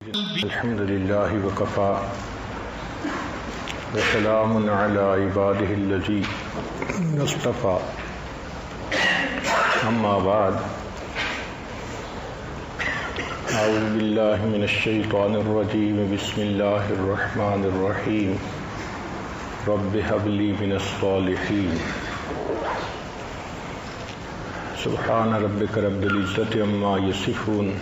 الحمد لله وكفى وسلام على عباده الذين اصطفى أما بعد أعوذ بالله من الشيطان الرجيم بسم الله الرحمن الرحيم رب هب لي من الصالحين سبحان ربك رب العزة عما يصفون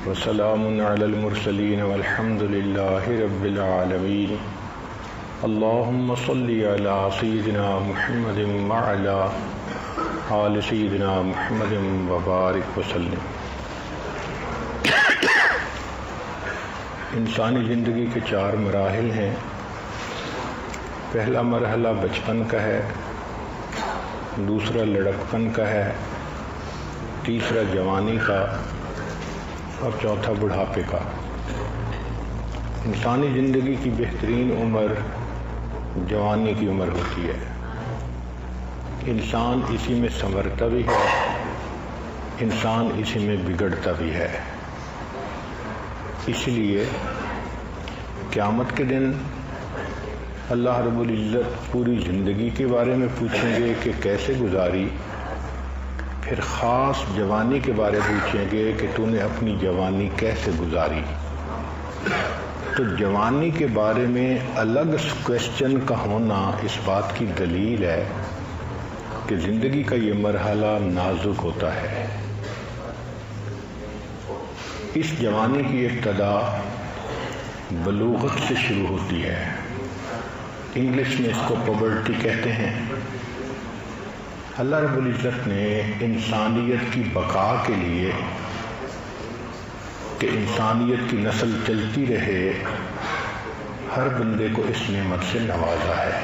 وسلام على المرسلين والحمد لله رب العالمين اللهم صل على سيدنا محمد وعلى آل سيدنا محمد وبارك وسلم۔ انسانی زندگی کے 4 مراحل ہیں۔ پہلا مرحلہ بچپن کا ہے، دوسرا لڑکپن کا ہے، تیسرا جوانی کا اور چوتھا بڑھاپے کا۔ انسانی زندگی کی بہترین عمر جوانی کی عمر ہوتی ہے۔ انسان اسی میں سنورتا بھی ہے، انسان اسی میں بگڑتا بھی ہے۔ اس لیے قیامت کے دن اللہ رب العزت پوری زندگی کے بارے میں پوچھیں گے کہ کیسے گزاری، پھر خاص جوانی کے بارے پوچھیں گے کہ تو نے اپنی جوانی کیسے گزاری۔ تو جوانی کے بارے میں الگ کویسچن کا ہونا اس بات کی دلیل ہے کہ زندگی کا یہ مرحلہ نازک ہوتا ہے۔ اس جوانی کی ابتدا بلوغت سے شروع ہوتی ہے۔ انگلش میں اس کو پوبرٹی کہتے ہیں۔ اللہ رب العزت نے انسانیت کی بقا کے لیے کہ انسانیت کی نسل چلتی رہے، ہر بندے کو اس نعمت سے نوازا ہے۔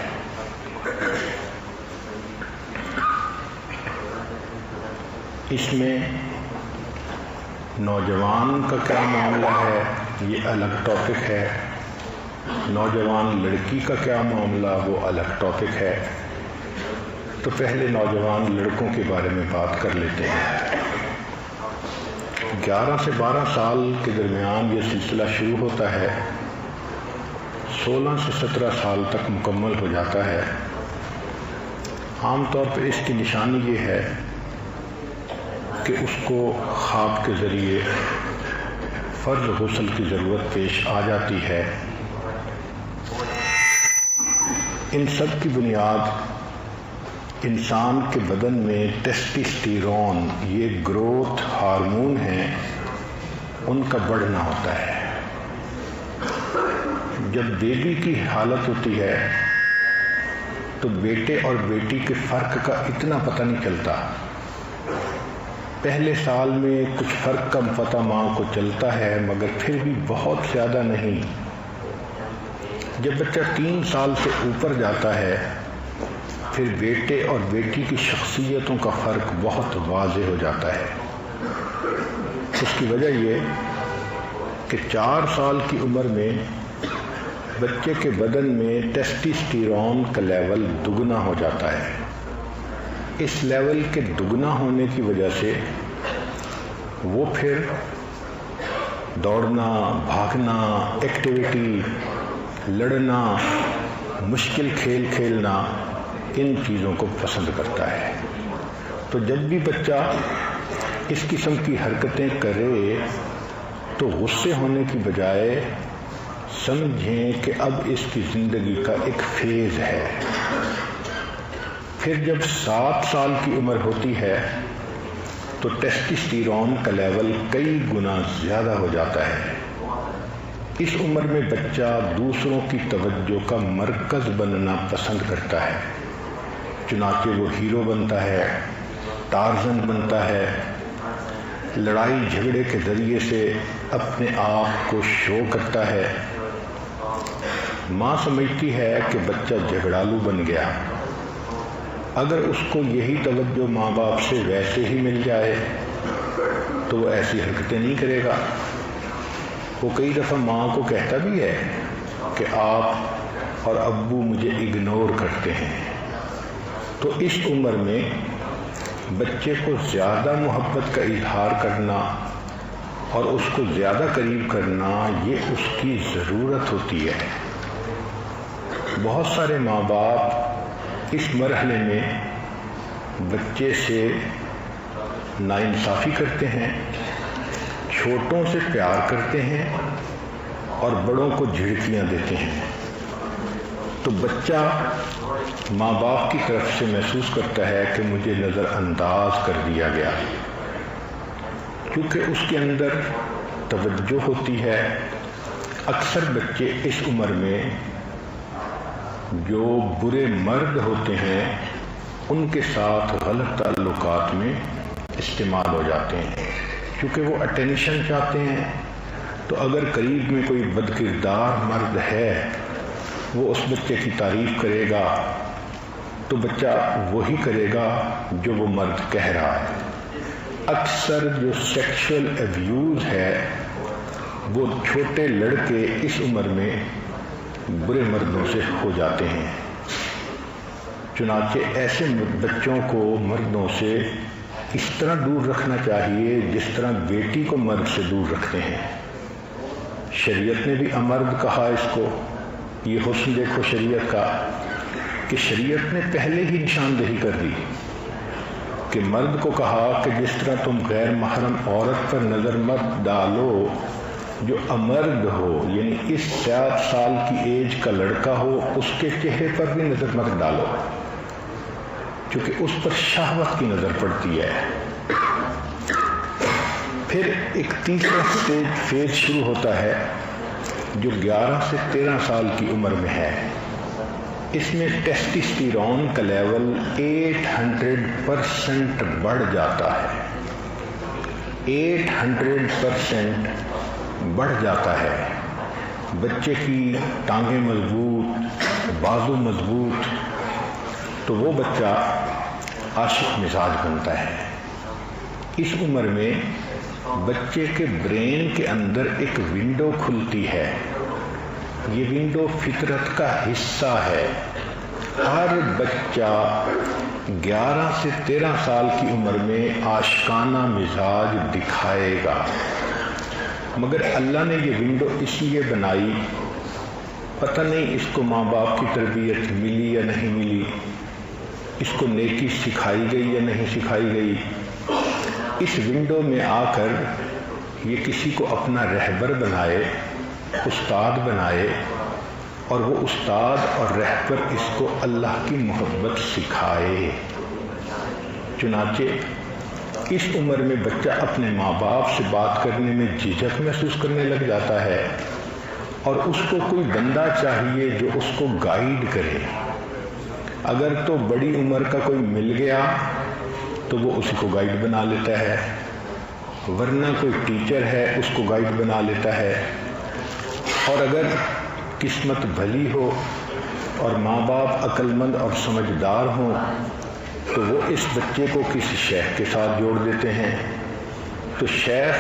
اس میں نوجوان کا کیا معاملہ ہے یہ الگ ٹاپک ہے، نوجوان لڑکی کا کیا معاملہ وہ الگ ٹاپک ہے۔ تو پہلے نوجوان لڑکوں کے بارے میں بات کر لیتے ہیں۔ 11 سے 12 سال کے درمیان یہ سلسلہ شروع ہوتا ہے، 16 سے 17 سال تک مکمل ہو جاتا ہے۔ عام طور پر اس کی نشانی یہ ہے کہ اس کو خواب کے ذریعے فرض غسل کی ضرورت پیش آ جاتی ہے۔ ان سب کی بنیاد انسان کے بدن میں ٹیسٹوسٹیرون، یہ گروتھ ہارمون ہیں، ان کا بڑھنا ہوتا ہے۔ جب بیبی کی حالت ہوتی ہے تو بیٹے اور بیٹی کے فرق کا اتنا پتہ نہیں چلتا۔ پہلے سال میں کچھ فرق کم پتہ ماں کو چلتا ہے، مگر پھر بھی بہت زیادہ نہیں۔ جب بچہ 3 سال سے اوپر جاتا ہے پھر بیٹے اور بیٹی کی شخصیتوں کا فرق بہت واضح ہو جاتا ہے۔ اس کی وجہ یہ کہ 4 سال کی عمر میں بچے کے بدن میں ٹیسٹوسٹیرون کا لیول دگنا ہو جاتا ہے۔ اس لیول کے دگنا ہونے کی وجہ سے وہ پھر دوڑنا، بھاگنا، ایکٹیویٹی، لڑنا، مشکل کھیل کھیلنا، ان چیزوں کو پسند کرتا ہے۔ تو جب بھی بچہ اس قسم کی حرکتیں کرے تو غصے ہونے کی بجائے سمجھیں کہ اب اس کی زندگی کا ایک فیز ہے۔ پھر جب 7 سال کی عمر ہوتی ہے تو ٹیسٹوسٹیرون کا لیول کئی گنا زیادہ ہو جاتا ہے۔ اس عمر میں بچہ دوسروں کی توجہ کا مرکز بننا پسند کرتا ہے، چنانچہ وہ ہیرو بنتا ہے، ٹارزن بنتا ہے، لڑائی جھگڑے کے ذریعے سے اپنے آپ کو شو کرتا ہے۔ ماں سمجھتی ہے کہ بچہ جھگڑالو بن گیا، اگر اس کو یہی توجہ ماں باپ سے ویسے ہی مل جائے تو وہ ایسی حرکتیں نہیں کرے گا۔ وہ کئی دفعہ ماں کو کہتا بھی ہے کہ آپ اور ابو مجھے اگنور کرتے ہیں۔ تو اس عمر میں بچے کو زیادہ محبت کا اظہار کرنا، اور اس کو زیادہ قریب کرنا یہ اس کی ضرورت ہوتی ہے۔ بہت سارے ماں باپ اس مرحلے میں بچے سے ناانصافی کرتے ہیں، چھوٹوں سے پیار کرتے ہیں اور بڑوں کو جھڑکیاں دیتے ہیں، تو بچہ ماں باپ کی طرف سے محسوس کرتا ہے کہ مجھے نظر انداز کر دیا گیا، کیونکہ اس کے اندر توجہ ہوتی ہے۔ اکثر بچے اس عمر میں جو برے مرد ہوتے ہیں ان کے ساتھ غلط تعلقات میں استعمال ہو جاتے ہیں، کیونکہ وہ اٹینشن چاہتے ہیں۔ تو اگر قریب میں کوئی بد کردار مرد ہے، وہ اس بچے کی تعریف کرے گا تو بچہ وہی کرے گا جو وہ مرد کہہ رہا ہے۔ اکثر جو سیکشول ایبیوز ہے وہ چھوٹے لڑکے اس عمر میں برے مردوں سے ہو جاتے ہیں۔ چنانچہ ایسے بچوں کو مردوں سے اس طرح دور رکھنا چاہیے جس طرح بیٹی کو مرد سے دور رکھتے ہیں۔ شریعت نے بھی امرد کہا اس کو۔ یہ حسن دیکھو شریعت کا کہ شریعت نے پہلے ہی نشاندہی کر دی کہ مرد کو کہا کہ جس طرح تم غیر محرم عورت پر نظر مت ڈالو، جو امرد ہو یعنی اس 7 سال کی ایج کا لڑکا ہو اس کے چہرے پر بھی نظر مت ڈالو، کیونکہ اس پر شہوت کی نظر پڑتی ہے۔ پھر ایک تیسرا فیز شروع ہوتا ہے جو 11 سے 13 سال کی عمر میں ہے۔ اس میں ٹیسٹسٹیرون کا لیول 800% بڑھ جاتا ہے، 800% بڑھ جاتا ہے۔ بچے کی ٹانگیں مضبوط، بازو مضبوط، تو وہ بچہ عاشق مزاج بنتا ہے۔ اس عمر میں بچے کے برین کے اندر ایک ونڈو کھلتی ہے، یہ ونڈو فطرت کا حصہ ہے۔ ہر بچہ 11 سے 13 سال کی عمر میں عاشقانہ مزاج دکھائے گا، مگر اللہ نے یہ ونڈو اس لیے بنائی، پتہ نہیں اس کو ماں باپ کی تربیت ملی یا نہیں ملی، اس کو نیکی سکھائی گئی یا نہیں سکھائی گئی۔ اس ونڈو میں آ کر یہ کسی کو اپنا رہبر بنائے، استاد بنائے، اور وہ استاد اور رہبر اس کو اللہ کی محبت سکھائے۔ چنانچہ اس عمر میں بچہ اپنے ماں باپ سے بات کرنے میں جھجک محسوس کرنے لگ جاتا ہے، اور اس کو کوئی بندہ چاہیے جو اس کو گائیڈ کرے۔ اگر تو بڑی عمر کا کوئی مل گیا تو وہ اسی کو گائیڈ بنا لیتا ہے، ورنہ کوئی ٹیچر ہے اس کو گائیڈ بنا لیتا ہے۔ اور اگر قسمت بھلی ہو اور ماں باپ عقل مند اور سمجھدار ہوں تو وہ اس بچے کو کسی شیخ کے ساتھ جوڑ دیتے ہیں، تو شیخ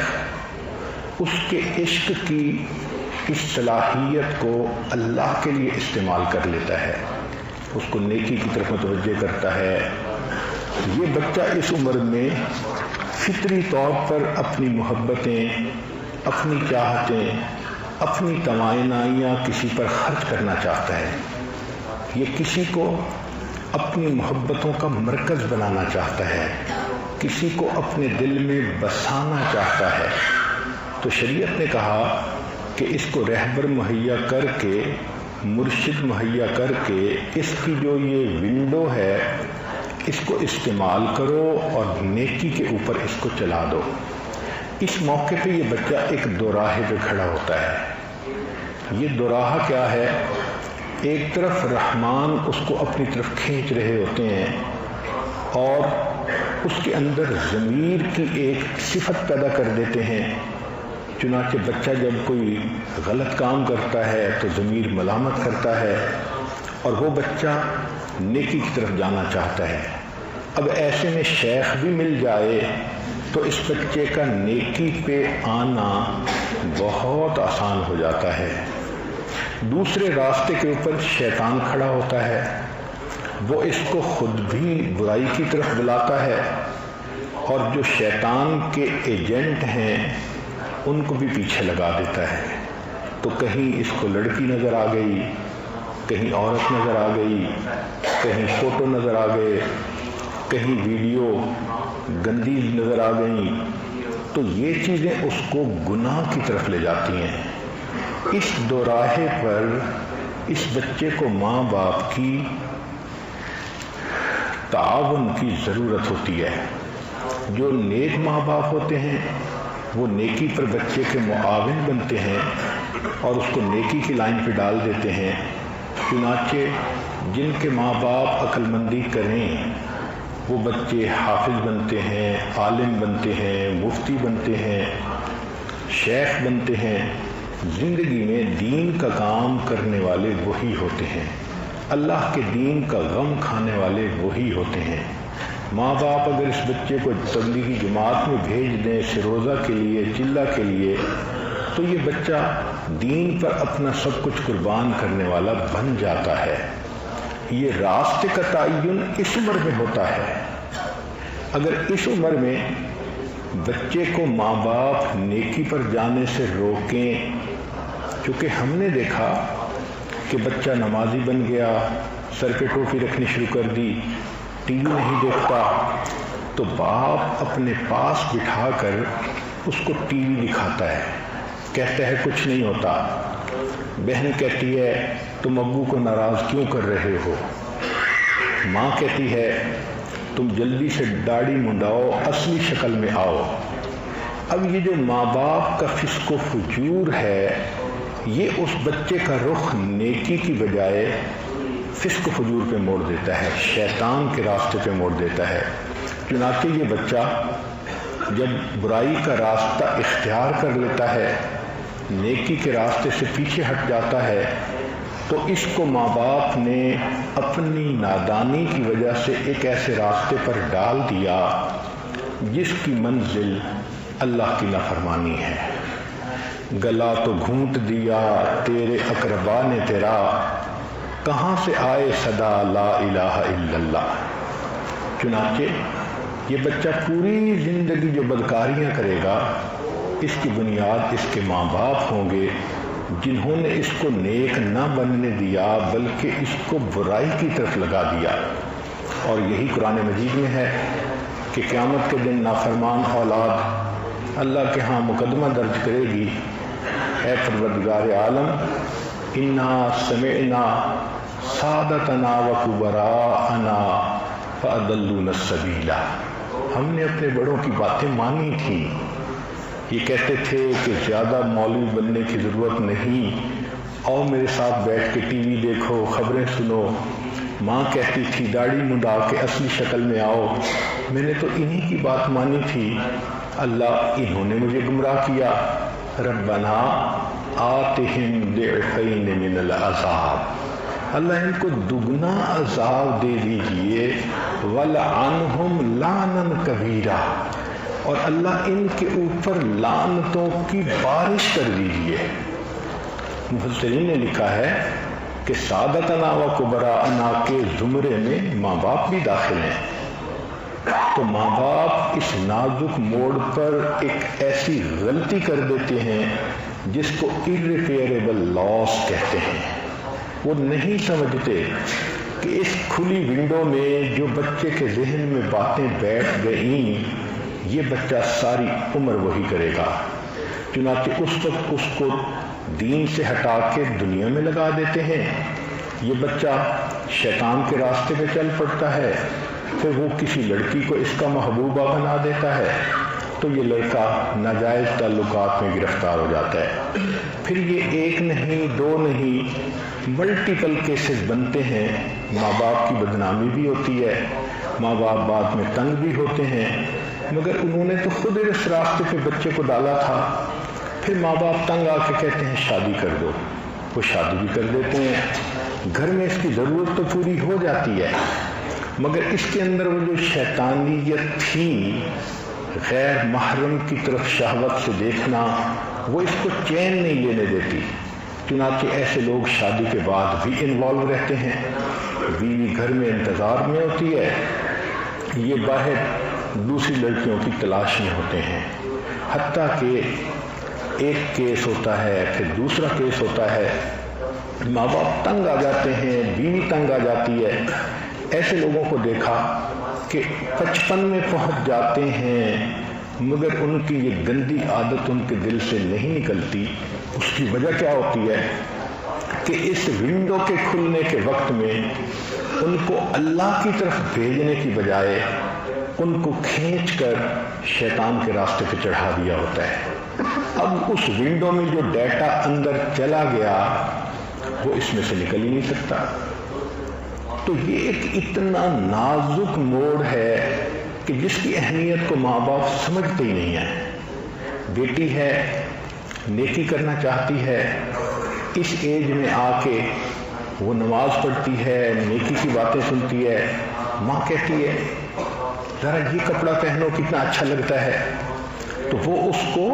اس کے عشق کی اس صلاحیت کو اللہ کے لیے استعمال کر لیتا ہے، اس کو نیکی کی طرف متوجہ کرتا ہے۔ یہ بچہ اس عمر میں فطری طور پر اپنی محبتیں، اپنی چاہتیں، اپنی توانائیاں کسی پر خرچ کرنا چاہتا ہے، یہ کسی کو اپنی محبتوں کا مرکز بنانا چاہتا ہے، کسی کو اپنے دل میں بسانا چاہتا ہے۔ تو شریعت نے کہا کہ اس کو رہبر مہیا کر کے، مرشد مہیا کر کے، اس کی جو یہ ونڈو ہے اس کو استعمال کرو اور نیکی کے اوپر اس کو چلا دو۔ اس موقع پہ یہ بچہ ایک دوراہے پہ کھڑا ہوتا ہے۔ یہ دوراہا کیا ہے؟ ایک طرف رحمان اس کو اپنی طرف کھینچ رہے ہوتے ہیں اور اس کے اندر ضمیر کی ایک صفت پیدا کر دیتے ہیں، چنانچہ بچہ جب کوئی غلط کام کرتا ہے تو ضمیر ملامت کرتا ہے اور وہ بچہ نیکی کی طرف جانا چاہتا ہے۔ اب ایسے میں شیخ بھی مل جائے تو اس بچے کا نیکی پہ آنا بہت آسان ہو جاتا ہے۔ دوسرے راستے کے اوپر شیطان کھڑا ہوتا ہے، وہ اس کو خود بھی برائی کی طرف بلاتا ہے، اور جو شیطان کے ایجنٹ ہیں ان کو بھی پیچھے لگا دیتا ہے۔ تو کہیں اس کو لڑکی نظر آ گئی، کہیں عورت نظر آ گئی، کہیں فوٹو نظر آ گئے، کہیں ویڈیو گندی نظر آ گئیں، تو یہ چیزیں اس کو گناہ کی طرف لے جاتی ہیں۔ اس دوراہے پر اس بچے کو ماں باپ کی تعاون کی ضرورت ہوتی ہے۔ جو نیک ماں باپ ہوتے ہیں وہ نیکی پر بچے کے معاون بنتے ہیں اور اس کو نیکی کی لائن پہ ڈال دیتے ہیں۔ چنانچہ جن کے ماں باپ عقل مندی کریں وہ بچے حافظ بنتے ہیں، عالم بنتے ہیں، مفتی بنتے ہیں، شیخ بنتے ہیں۔ زندگی میں دین کا کام کرنے والے وہی ہوتے ہیں، اللہ کے دین کا غم کھانے والے وہی ہوتے ہیں۔ ماں باپ اگر اس بچے کو تبلیغی جماعت میں بھیج دیں سروزہ کے لیے، چلہ کے لیے، تو یہ بچہ دین پر اپنا سب کچھ قربان کرنے والا بن جاتا ہے۔ یہ راستے کا تعین اس عمر میں ہوتا ہے۔ اگر اس عمر میں بچے کو ماں باپ نیکی پر جانے سے روکیں، چونکہ ہم نے دیکھا کہ بچہ نمازی بن گیا، سر پہ ٹوپی رکھنی شروع کر دی، ٹی وی نہیں دیکھتا، تو باپ اپنے پاس بٹھا کر اس کو ٹی وی دکھاتا ہے، کہتا ہے کچھ نہیں ہوتا۔ بہن کہتی ہے تم ابو کو ناراض کیوں کر رہے ہو؟ ماں کہتی ہے تم جلدی سے داڑھی منڈاؤ، اصلی شکل میں آؤ۔ اب یہ جو ماں باپ کا فسق و فجور ہے، یہ اس بچے کا رخ نیکی کی بجائے فسق و فجور پہ موڑ دیتا ہے، شیطان کے راستے پہ موڑ دیتا ہے۔ چنانچہ یہ بچہ جب برائی کا راستہ اختیار کر لیتا ہے، نیکی کے راستے سے پیچھے ہٹ جاتا ہے، تو اس کو ماں باپ نے اپنی نادانی کی وجہ سے ایک ایسے راستے پر ڈال دیا جس کی منزل اللہ کی نافرمانی ہے۔ گلا تو گھونٹ دیا تیرے اقربا نے تیرا، کہاں سے آئے صدا لا الہ الا اللہ۔ چنانچہ یہ بچہ پوری زندگی جو بدکاریاں کرے گا، اس کی بنیاد اس کے ماں باپ ہوں گے جنہوں نے اس کو نیک نہ بننے دیا بلکہ اس کو برائی کی طرف لگا دیا۔ اور یہی قرآن مجید میں ہے کہ قیامت کے دن نافرمان اولاد اللہ کے ہاں مقدمہ درج کرے گی، اے پروردگار عالم انا سمعنا سادتنا وکبراءنا فاضلونا السبیل، ہم نے اپنے بڑوں کی باتیں مانی تھیں۔ یہ کہتے تھے کہ زیادہ مولوی بننے کی ضرورت نہیں، آؤ میرے ساتھ بیٹھ کے ٹی وی دیکھو، خبریں سنو۔ ماں کہتی تھی داڑھی منڈا کے اصلی شکل میں آؤ، میں نے تو انہی کی بات مانی تھی، اللہ انہوں نے مجھے گمراہ کیا۔ ربنا آتہم ضعفین من العذاب، اللہ ان کو دگنا عذاب دے دیجئے، ولعنہم لعنا کبیرا، اور اللہ ان کے اوپر لعنتوں کی بارش کر دیجئے۔ مفسرین نے لکھا ہے کہ سادتنا و کبراءنا کے زمرے میں ماں باپ بھی داخل ہیں۔ تو ماں باپ اس نازک موڑ پر ایک ایسی غلطی کر دیتے ہیں جس کو irreparable loss کہتے ہیں۔ وہ نہیں سمجھتے کہ اس کھلی ونڈو میں جو بچے کے ذہن میں باتیں بیٹھ گئیں، یہ بچہ ساری عمر وہی کرے گا۔ چنانچہ اس وقت اس کو دین سے ہٹا کے دنیا میں لگا دیتے ہیں، یہ بچہ شیطان کے راستے پہ چل پڑتا ہے، پھر وہ کسی لڑکی کو اس کا محبوبہ بنا دیتا ہے، تو یہ لڑکا ناجائز تعلقات میں گرفتار ہو جاتا ہے۔ پھر یہ ایک نہیں، دو نہیں، ملٹیپل کیسز بنتے ہیں، ماں باپ کی بدنامی بھی ہوتی ہے، ماں باپ بعد میں تنگ بھی ہوتے ہیں، مگر انہوں نے تو خود اس راستے پہ بچے کو ڈالا تھا۔ پھر ماں باپ تنگ آ کے کہتے ہیں شادی کر دو، وہ شادی بھی کر دیتے ہیں، گھر میں اس کی ضرورت تو پوری ہو جاتی ہے، مگر اس کے اندر وہ جو شیطانیت تھی، غیر محرم کی طرف شہوت سے دیکھنا، وہ اس کو چین نہیں لینے دیتی۔ چنانچہ ایسے لوگ شادی کے بعد بھی انوالو رہتے ہیں، بیوی گھر میں انتظار میں ہوتی ہے، یہ باہر دوسری لڑکیوں کی تلاش میں ہوتے ہیں، حتیٰ کہ ایک کیس ہوتا ہے، پھر دوسرا کیس ہوتا ہے، ماں باپ تنگ آ جاتے ہیں، بیوی تنگ آ جاتی ہے۔ ایسے لوگوں کو دیکھا کہ 55 میں پہنچ جاتے ہیں مگر ان کی یہ گندی عادت ان کے دل سے نہیں نکلتی۔ اس کی وجہ کیا ہوتی ہے کہ اس ونڈو کے کھلنے کے وقت میں ان کو اللہ کی طرف بھیجنے کی بجائے ان کو کھینچ کر شیطان کے راستے پہ چڑھا دیا ہوتا ہے۔ اب اس ونڈو میں جو ڈیٹا اندر چلا گیا وہ اس میں سے نکل ہی نہیں سکتا۔ تو یہ ایک اتنا نازک موڑ ہے کہ جس کی اہمیت کو ماں باپ سمجھتے ہی نہیں ہیں۔ بیٹی ہے، نیکی کرنا چاہتی ہے، اس ایج میں آ کے وہ نماز پڑھتی ہے، نیکی کی باتیں سنتی ہے، ماں کہتی ہے ذرا یہ کپڑا پہنو کتنا اچھا لگتا ہے، تو وہ اس کو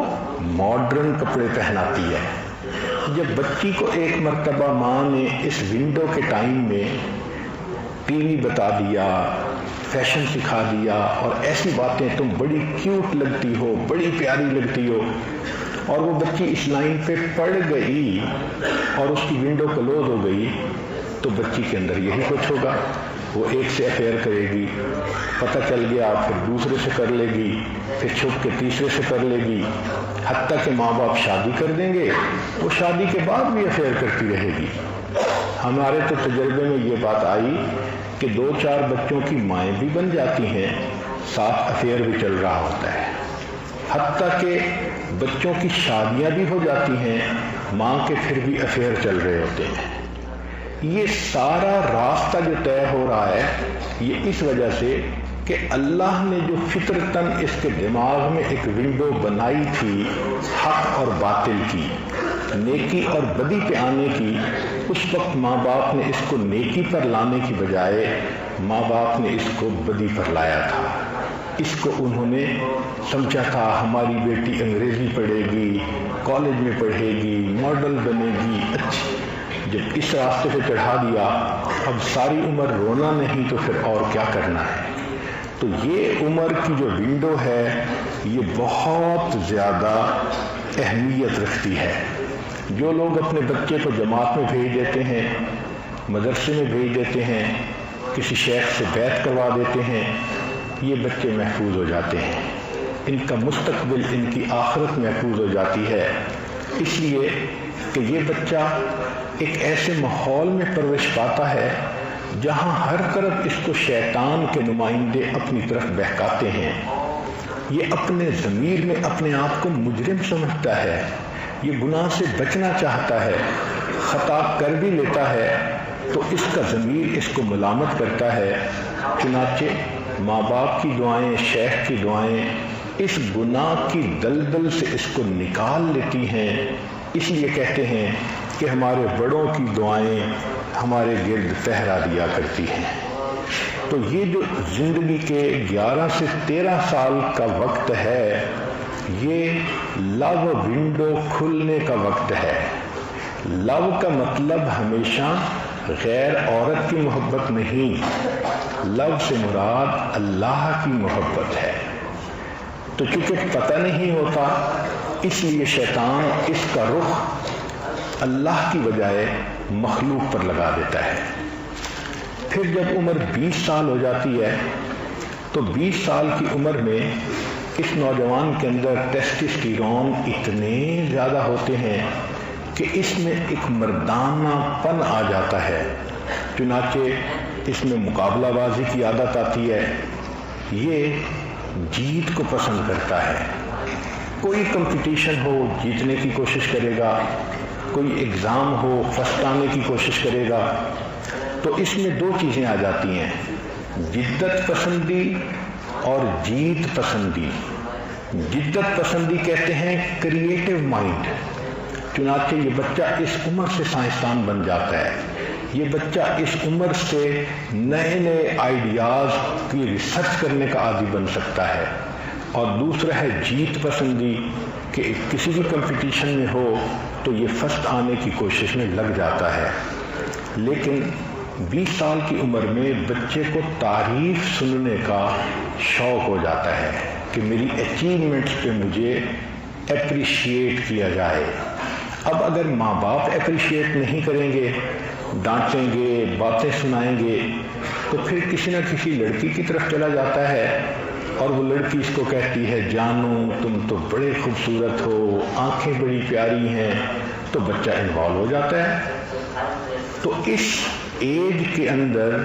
ماڈرن کپڑے پہناتی ہے۔ جب بچی کو ایک مرتبہ ماں نے اس ونڈو کے ٹائم میں ٹی وی بتا دیا، فیشن سکھا دیا اور ایسی باتیں تم بڑی کیوٹ لگتی ہو، بڑی پیاری لگتی ہو، اور وہ بچی اس لائن پہ پڑ گئی اور اس کی ونڈو کلوز ہو گئی، تو بچی کے اندر یہی کچھ ہوگا۔ وہ ایک سے افیئر کرے گی، پتہ چل گیا پھر دوسرے سے کر لے گی، پھر چھپ کے تیسرے سے کر لے گی، حتیٰ کہ ماں باپ شادی کر دیں گے، وہ شادی کے بعد بھی افیئر کرتی رہے گی۔ ہمارے تو تجربے میں یہ بات آئی کہ 2-4 بچوں کی مائیں بھی بن جاتی ہیں، ساتھ افیئر بھی چل رہا ہوتا ہے، حتیٰ کہ بچوں کی شادیاں بھی ہو جاتی ہیں، ماں کے پھر بھی افیئر چل رہے ہوتے ہیں۔ یہ سارا راستہ جو طے ہو رہا ہے یہ اس وجہ سے کہ اللہ نے جو فطرتاً اس کے دماغ میں ایک ونڈو بنائی تھی حق اور باطل کی، نیکی اور بدی پہ آنے کی، اس وقت ماں باپ نے اس کو نیکی پر لانے کی بجائے ماں باپ نے اس کو بدی پر لایا تھا۔ اس کو انہوں نے سمجھا تھا ہماری بیٹی انگریزی پڑھے گی، کالج میں پڑھے گی، ماڈل بنے گی، اچھی۔ جب اس راستے پہ چڑھا دیا اب ساری عمر رونا نہیں تو پھر اور کیا کرنا ہے۔ تو یہ عمر کی جو ونڈو ہے یہ بہت زیادہ اہمیت رکھتی ہے۔ جو لوگ اپنے بچے کو جماعت میں بھیج دیتے ہیں، مدرسے میں بھیج دیتے ہیں، کسی شیخ سے بیعت کروا دیتے ہیں، یہ بچے محفوظ ہو جاتے ہیں، ان کا مستقبل، ان کی آخرت محفوظ ہو جاتی ہے، اس لیے کہ یہ بچہ ایک ایسے ماحول میں پرورش پاتا ہے جہاں ہر طرف اس کو شیطان کے نمائندے اپنی طرف بہکاتے ہیں۔ یہ اپنے ضمیر میں اپنے آپ کو مجرم سمجھتا ہے، یہ گناہ سے بچنا چاہتا ہے، خطا کر بھی لیتا ہے تو اس کا ضمیر اس کو ملامت کرتا ہے۔ چنانچہ ماں باپ کی دعائیں، شیخ کی دعائیں اس گناہ کی دلدل سے اس کو نکال لیتی ہیں۔ اس لیے کہتے ہیں کہ ہمارے بڑوں کی دعائیں ہمارے گرد پہرا دیا کرتی ہیں۔ تو یہ جو زندگی کے 11 سے 13 سال کا وقت ہے یہ لو ونڈو کھلنے کا وقت ہے۔ لو کا مطلب ہمیشہ غیر عورت کی محبت نہیں، لو سے مراد اللہ کی محبت ہے۔ تو چونکہ پتہ نہیں ہوتا اس لیے شیطان اس کا رخ اللہ کی بجائے مخلوق پر لگا دیتا ہے۔ پھر جب عمر 20 سال ہو جاتی ہے تو 20 سال کی عمر میں اس نوجوان کے اندر ٹیسٹسٹیرون اتنے زیادہ ہوتے ہیں کہ اس میں ایک مردانہ پن آ جاتا ہے، چنانچہ اس میں مقابلہ بازی کی عادت آتی ہے، یہ جیت کو پسند کرتا ہے۔ کوئی کمپٹیشن ہو جیتنے کی کوشش کرے گا، کوئی ایگزام ہو فرسٹ آنے کی کوشش کرے گا۔ تو اس میں 2 چیزیں آ جاتی ہیں، جدت پسندی اور جیت پسندی۔ جدت پسندی کہتے ہیں کریٹیو مائنڈ، چنانچہ یہ بچہ اس عمر سے سائنسدان بن جاتا ہے، یہ بچہ اس عمر سے نئے نئے آئیڈیاز کی ریسرچ کرنے کا عادی بن سکتا ہے۔ اور دوسرا ہے جیت پسندی کہ کسی بھی کمپٹیشن میں ہو تو یہ فرسٹ آنے کی کوشش میں لگ جاتا ہے۔ لیکن 20 سال کی عمر میں بچے کو تعریف سننے کا شوق ہو جاتا ہے کہ میری اچیومنٹس پہ مجھے اپریشیٹ کیا جائے۔ اب اگر ماں باپ اپریشیٹ نہیں کریں گے، ڈانٹیں گے، باتیں سنائیں گے، تو پھر کسی نہ کسی لڑکی کی طرف چلا جاتا ہے اور وہ لڑکی اس کو کہتی ہے جانو تم تو بڑے خوبصورت ہو، آنکھیں بڑی پیاری ہیں، تو بچہ انوالو ہو جاتا ہے۔ تو اس ایج کے اندر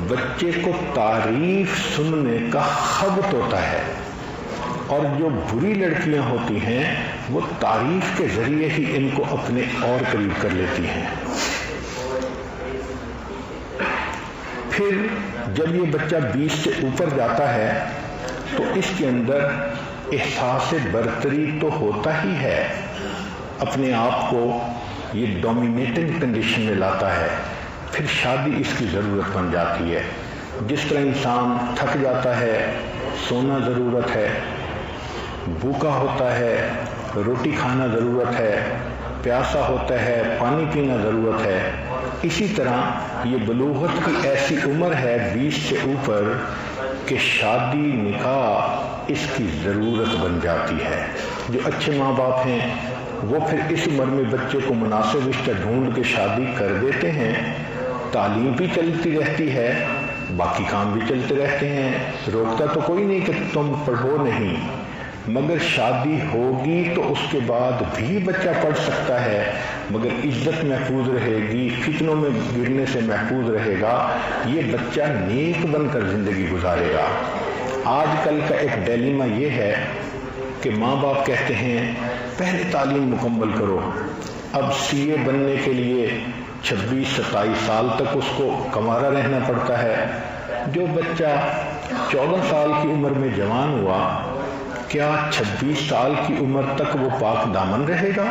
بچے کو تعریف سننے کا خبت ہوتا ہے، اور جو بری لڑکیاں ہوتی ہیں وہ تعریف کے ذریعے ہی ان کو اپنے اور قریب کر لیتی ہیں۔ پھر جب یہ بچہ 20 سے اوپر جاتا ہے تو اس کے اندر احساس برتری تو ہوتا ہی ہے، اپنے آپ کو یہ ڈومینیٹنگ کنڈیشن میں لاتا ہے، پھر شادی اس کی ضرورت بن جاتی ہے۔ جس طرح انسان تھک جاتا ہے، سونا ضرورت ہے، بھوکا ہوتا ہے، روٹی کھانا ضرورت ہے، پیاسا ہوتا ہے، پانی پینا ضرورت ہے، اسی طرح یہ بلوغت کی ایسی عمر ہے 20 سے اوپر کہ شادی نکاح اس کی ضرورت بن جاتی ہے۔ جو اچھے ماں باپ ہیں وہ پھر اس عمر میں بچے کو مناسب رشتہ ڈھونڈ کے شادی کر دیتے ہیں، تعلیم بھی چلتی رہتی ہے، باقی کام بھی چلتے رہتے ہیں، روکتا تو کوئی نہیں کہ تم پڑھو نہیں، مگر شادی ہوگی تو اس کے بعد بھی بچہ پڑھ سکتا ہے، مگر عزت محفوظ رہے گی، فتنوں میں گرنے سے محفوظ رہے گا، یہ بچہ نیک بن کر زندگی گزارے گا۔ آج کل کا ایک ڈیلیما یہ ہے کہ ماں باپ کہتے ہیں پہلے تعلیم مکمل کرو، اب سی اے بننے کے لیے 26-27 سال تک اس کو کمارا رہنا پڑتا ہے۔ جو بچہ 14 سال کی عمر میں جوان ہوا، کیا 26 سال کی عمر تک وہ پاک دامن رہے گا؟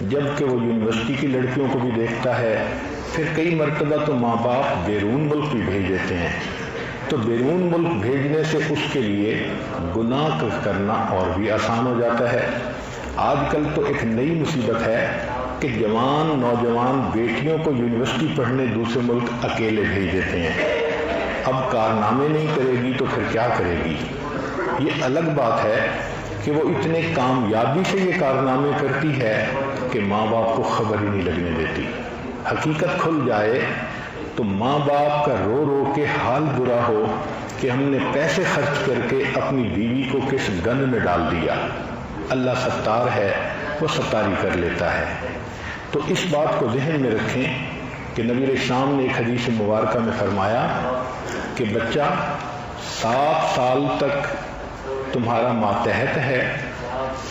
جبکہ وہ یونیورسٹی کی لڑکیوں کو بھی دیکھتا ہے، پھر کئی مرتبہ تو ماں باپ بیرون ملک بھی بھیج دیتے ہیں، تو بیرون ملک بھیجنے سے اس کے لیے گناہ کرنا اور بھی آسان ہو جاتا ہے۔ آج کل تو ایک نئی مصیبت ہے کہ جوان نوجوان بیٹیوں کو یونیورسٹی پڑھنے دوسرے ملک اکیلے بھیج دیتے ہیں۔ اب کارنامے نہیں کرے گی تو پھر کیا کرے گی؟ یہ الگ بات ہے کہ وہ اتنے کامیابی سے یہ کارنامے کرتی ہے کہ ماں باپ کو خبر ہی نہیں لگنے دیتی۔ حقیقت کھل جائے تو ماں باپ کا رو رو کے حال برا ہو کہ ہم نے پیسے خرچ کر کے اپنی بیوی کو کس گند میں ڈال دیا۔ اللہ ستار ہے، وہ ستاری کر لیتا ہے۔ تو اس بات کو ذہن میں رکھیں کہ نبی علیہ السلام نے ایک حدیث مبارکہ میں فرمایا کہ بچہ 7 سال تک تمہارا ماتحت ہے،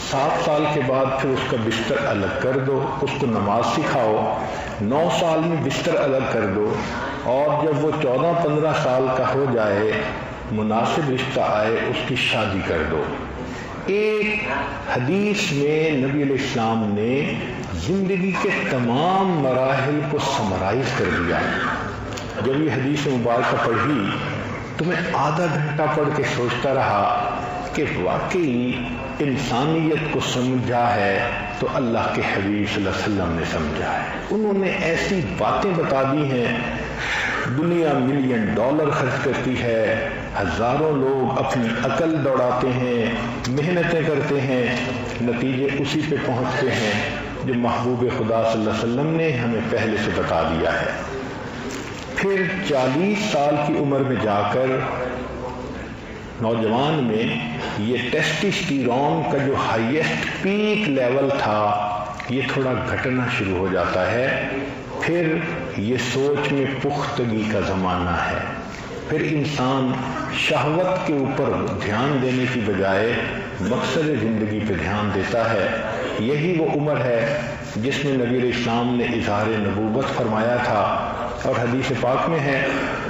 7 سال کے بعد پھر اس کا بستر الگ کر دو، اس کو نماز سکھاؤ، 9 سال میں بستر الگ کر دو، اور جب وہ 14-15 سال کا ہو جائے، مناسب رشتہ آئے، اس کی شادی کر دو۔ ایک حدیث میں نبی علیہ السلام نے زندگی کے تمام مراحل کو سمرائز کر دیا۔ جب یہ حدیث مبارکہ پڑھی تو میں آدھا گھنٹہ پڑھ کے سوچتا رہا کہ واقعی انسانیت کو سمجھا ہے تو اللہ کے حبیب صلی اللہ علیہ وسلم نے سمجھا ہے۔ انہوں نے ایسی باتیں بتا دی ہیں، دنیا $1,000,000 خرچ کرتی ہے، ہزاروں لوگ اپنی عقل دوڑاتے ہیں، محنتیں کرتے ہیں، نتیجے اسی پہ پہنچتے ہیں جو محبوب خدا صلی اللہ علیہ وسلم نے ہمیں پہلے سے بتا دیا ہے۔ پھر 40 سال کی عمر میں جا کر نوجوان میں یہ ٹیسٹسٹیرون کا جو ہائیسٹ پیک لیول تھا یہ تھوڑا گھٹنا شروع ہو جاتا ہے۔ پھر یہ سوچ میں پختگی کا زمانہ ہے، پھر انسان شہوت کے اوپر دھیان دینے کی بجائے مقصد زندگی پہ دھیان دیتا ہے۔ یہی وہ عمر ہے جس میں نبی علیہ السلام نے اظہار نبوت فرمایا تھا، اور حدیث پاک میں ہے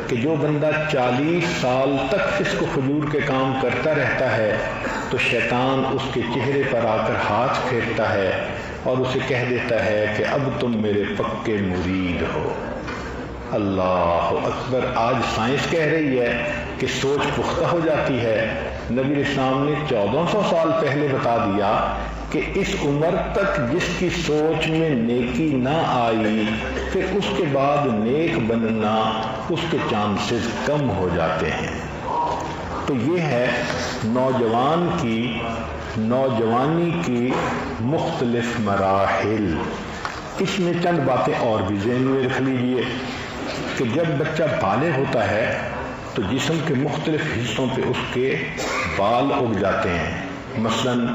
کہ جو بندہ 40 سال تک فسق و فجور کے کام کرتا رہتا ہے تو شیطان اس کے چہرے پر آ کر ہاتھ پھیرتا ہے اور اسے کہہ دیتا ہے کہ اب تم میرے پکے مرید ہو۔ اللہ اکبر! آج سائنس کہہ رہی ہے کہ سوچ پختہ ہو جاتی ہے۔ نبی علیہ السلام نے 1400 سال پہلے بتا دیا کہ اس عمر تک جس کی سوچ میں نیکی نہ آئی پھر اس کے بعد نیک بننا اس کے چانسز کم ہو جاتے ہیں۔ تو یہ ہے نوجوان کی نوجوانی کی مختلف مراحل۔ اس میں چند باتیں اور بھی ذہن میں رکھ لیجیے کہ جب بچہ بالغ ہوتا ہے تو جسم کے مختلف حصوں پہ اس کے بال اگ جاتے ہیں، مثلاً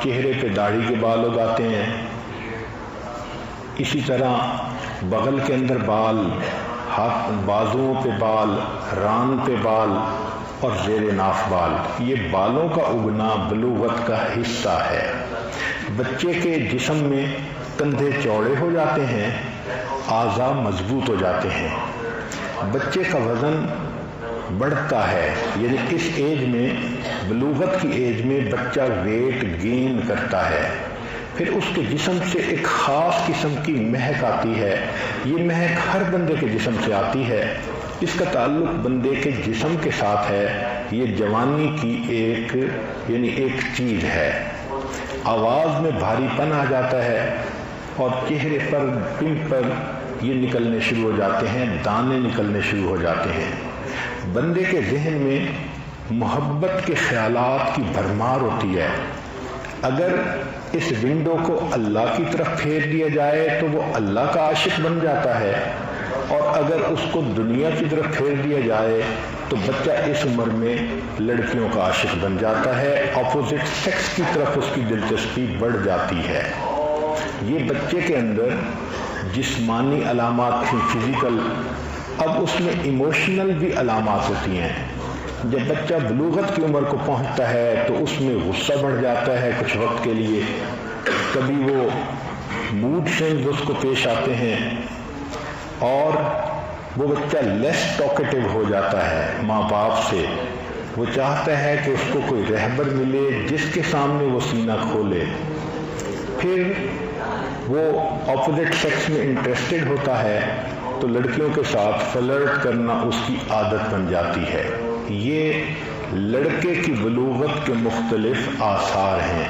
چہرے پہ داڑھی کے بال اگاتے ہیں، اسی طرح بغل کے اندر بال، ہاتھ بازوؤں پہ بال، ران پہ بال اور زیر ناف بال۔ یہ بالوں کا اگنا بلوغت کا حصہ ہے۔ بچے کے جسم میں کندھے چوڑے ہو جاتے ہیں، اعضاء مضبوط ہو جاتے ہیں، بچے کا وزن بڑھتا ہے، یعنی اس ایج میں، بلوغت کی ایج میں بچہ ویٹ گین کرتا ہے۔ پھر اس کے جسم سے ایک خاص قسم کی مہک آتی ہے، یہ مہک ہر بندے کے جسم سے آتی ہے، اس کا تعلق بندے کے جسم کے ساتھ ہے، یہ جوانی کی ایک چیز ہے۔ آواز میں بھاری پن آ جاتا ہے اور چہرے پر پمپل یہ نکلنے شروع ہو جاتے ہیں، دانے نکلنے شروع ہو جاتے ہیں۔ بندے کے ذہن میں محبت کے خیالات کی بھرمار ہوتی ہے۔ اگر اس ونڈو کو اللہ کی طرف پھیر دیا جائے تو وہ اللہ کا عاشق بن جاتا ہے، اور اگر اس کو دنیا کی طرف پھیر دیا جائے تو بچہ اس عمر میں لڑکیوں کا عاشق بن جاتا ہے، اپوزٹ سیکس کی طرف اس کی دلچسپی بڑھ جاتی ہے۔ یہ بچے کے اندر جسمانی علامات تھیں، فزیکل، اب اس میں ایموشنل بھی علامات ہوتی ہیں۔ جب بچہ بلوغت کی عمر کو پہنچتا ہے تو اس میں غصہ بڑھ جاتا ہے کچھ وقت کے لیے، کبھی وہ موڈ سوئنگز اس کو پیش آتے ہیں، اور وہ بچہ لیس ٹاکیٹیو ہو جاتا ہے ماں باپ سے، وہ چاہتا ہے کہ اس کو کوئی رہبر ملے جس کے سامنے وہ سینہ کھولے۔ پھر وہ اپوزٹ سیکس میں انٹرسٹڈ ہوتا ہے تو لڑکیوں کے ساتھ فلرٹ کرنا اس کی عادت بن جاتی ہے۔ یہ لڑکے کی بلوغت کے مختلف آثار ہیں۔